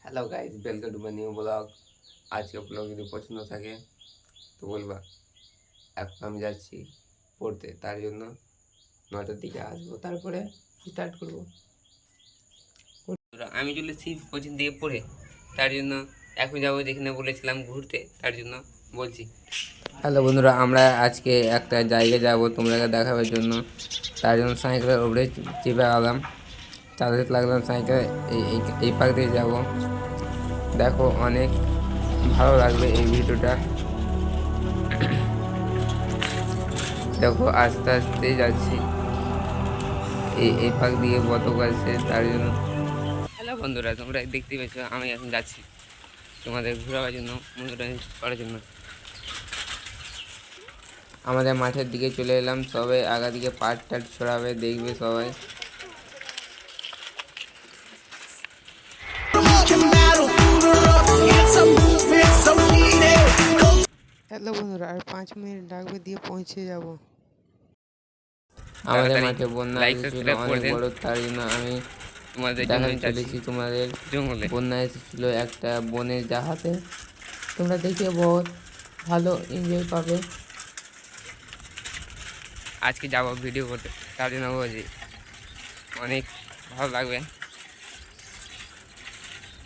Hello guys, welcome to my new blog. আজকে blog যদি পছন্দ থাকে তো বলবা। এখন আমি যাচ্ছি পড়তে, তার জন্য 9টার দিকে আসবো, তারপরে স্টার্ট করবো। আমি চলেছি কোচিং থেকে পড়ে, তার জন্য এখন যাবো যেখানে বলেছিলাম ঘুরতে, তার জন্য বলছি। হ্যালো বন্ধুরা, আমরা আজকে একটা জায়গায় যাব তোমাদেরকে দেখাবার জন্য, তার জন্য সাইকেলের উপরে চেপে গেলাম, চালাতে লাগলাম সাইকেল। এই পার্ক দিয়ে যাবো। দেখো, অনেক ভালো লাগবে এই ভিডিওটা। দেখো, আস্তে আস্তে যাচ্ছি এই পাক দিয়ে বতক আছে, তার জন্য। হ্যালো বন্ধুরা, তোমরা দেখতে পেয়েছো আমি এখন যাচ্ছি তোমাদের ঘোরাবার জন্য, মনোরঞ্জন করার জন্য। আমাদের মাঠের দিকে চলে এলাম, সবাই আগা দিকে পাট টাট ছড়াবে, দেখবে সবাই। হ্যালো বন্ধুরা, আর 5 মিনিট লাগবে দিয়ে পৌঁছে যাব। আমাদের মাঠে বন্যা এসেছিল অনেক বড়, তার জন্য আমি দেখাতে চলেছি তোমাদের। বন্যা এসেছিল একটা বনের জাহাজে, তোমরা দেখে বহুত ভালো এনজয় পাবে। আজকে যাবো ভিডিও করতে, তার জন্য বলছি অনেক ভালো লাগবে।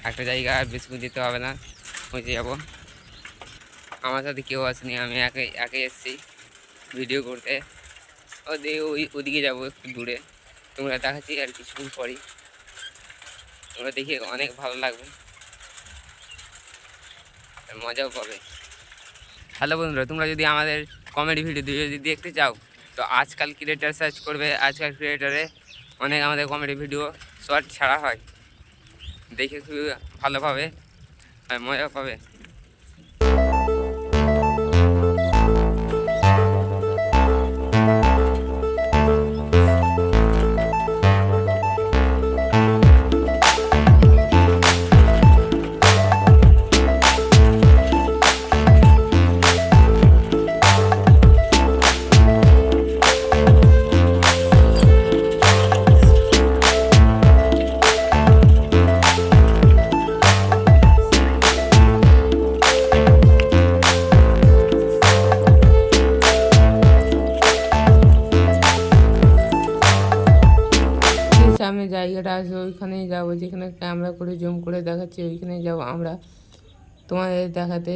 একটা জায়গা আর বেশি যেতে হবে না, পৌঁছে যাবো। আমার সাথে কেউ আসেনি, আমি একে এসেছি ভিডিও করতে। ওদিকে যাবো একটু দূরে, তোমরা দেখাচ্ছি আর কিছুক্ষণ পরই। তোমরা দেখে অনেক ভালো লাগবে, মজাও পাবে। হ্যালো বন্ধুরা, তোমরা যদি আমাদের কমেডি ভিডিও যদি দেখতে চাও তো আজকাল ক্রিয়েটার সার্চ করবে। আজকাল ক্রিয়েটারে অনেক আমাদের কমেডি ভিডিও শর্ট ছাড়া হয়, দেখে খুবই ভালো পাবে আর মজা পাবে। সামনে জায়গাটা আছে, ওইখানেই যাবো, যেখানে ক্যামেরা করে জুম করে দেখাচ্ছি ওইখানেই যাবো আমরা তোমাদের দেখাতে।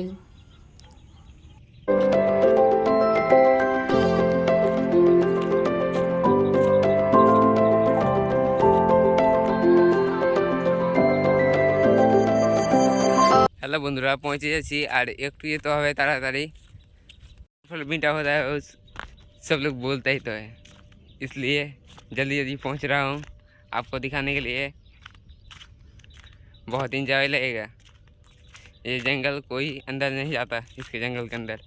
হ্যালো বন্ধুরা, পৌঁছে যাচ্ছি, আর একটু যেতে হবে ताड़ाताड़ी। मीठा होता है उस सब लोग बोलते ही तो है, इसलिए जल्दी जल्दी पहुंच रहा हूं आपको दिखाने के लिए। बहुत इंजॉय लगेगा। ये जंगल कोई अंदर नहीं जाता, इसके जंगल के अंदर।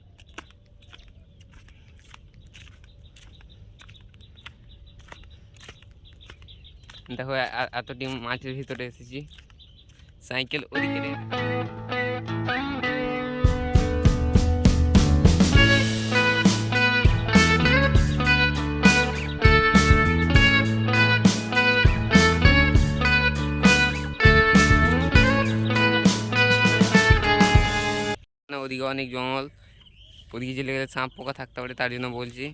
देखो এতটি মাঠের ভিতরে এসেছি, সাইকেল ওদিকে রে। ওদিকে অনেক জঙ্গল, ওদিকে চলে গেলে সাপ পোকা থাকতে পারে, তার জন্য বলছি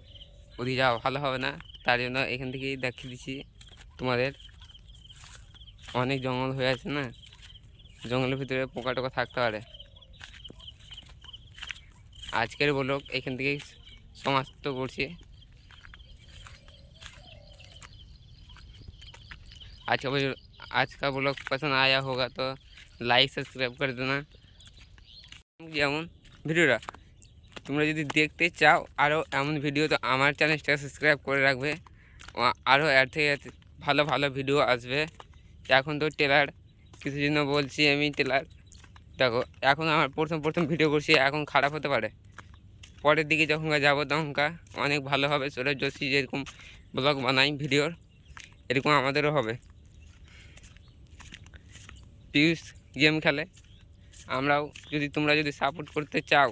ওদিকে যাওয়া ভালো হবে না। তার জন্য এখান থেকেই দেখিয়ে দিচ্ছি তোমাদের। অনেক জঙ্গল হয়ে আছে না, জঙ্গলের ভিতরে পোকা টোকা থাকতে পারে। আজকের ব্লগ এখান থেকেই সমাপ্ত করছি। आज का ब्लॉग पसंद आया होगा तो लाइक सब्सक्राइब कर देना। যেমন ভিডিওটা তোমরা যদি দেখতে চাও আরও এমন ভিডিও, তো আমার চ্যানেলটা সাবস্ক্রাইব করে রাখবে। আরও এর থেকে ভালো ভালো ভিডিও আসবে। এখন তো ট্রেলার কিছু জন্য বলছি আমি, ট্রেলার দেখো। এখন আমার প্রথম ভিডিও করছি, এখন খারাপ হতে পারে, পরের দিকে যখন যাবো তখন অনেক ভালো হবে। সৌরভ যোশী যেরকম ব্লগ বানাই ভিডিওর, এরকম আমাদেরও হবে। পিউষ গেম খেলে, আমরাও যদি তোমরা যদি সাপোর্ট করতে চাও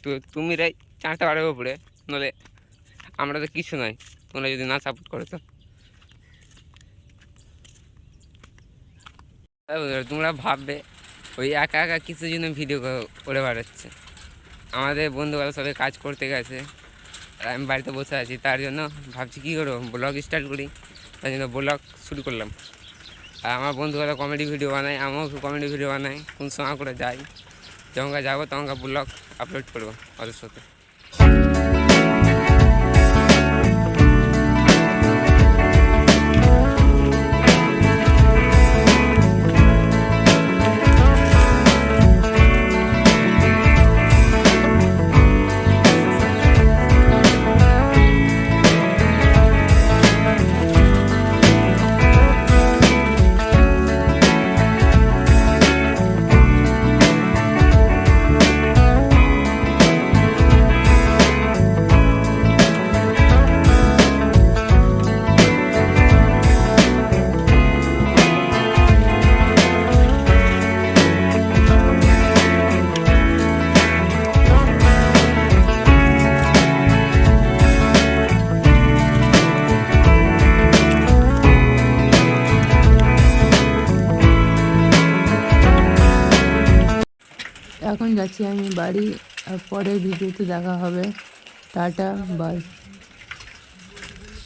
তো তুমিরাই চাঁটা পারবে উপরে, নাহলে আমরা তো কিছু নয় তোমরা যদি না সাপোর্ট করো। তো তোমরা ভাববে ওই একা একা কিছুর জন্য ভিডিও করে বেড়াচ্ছে। আমাদের বন্ধুরা সবাই কাজ করতে গেছে আর আমি বাড়িতে বসে আছি, তার জন্য ভাবছি কী করবো, ব্লগ স্টার্ট করি। তার জন্য ব্লগ শুরু করলাম। আর আমার বন্ধুরা কমেডি ভিডিও বানায়, আমিও কমেডি ভিডিও বানাই। কোন সময় করে যাই, যখন যাবো তখন ব্লগ আপলোড করবো ওদের সাথে। এখন যাচ্ছি আমি বাড়ি, আর পরের ভিডিওতে দেখা হবে। Tata, by.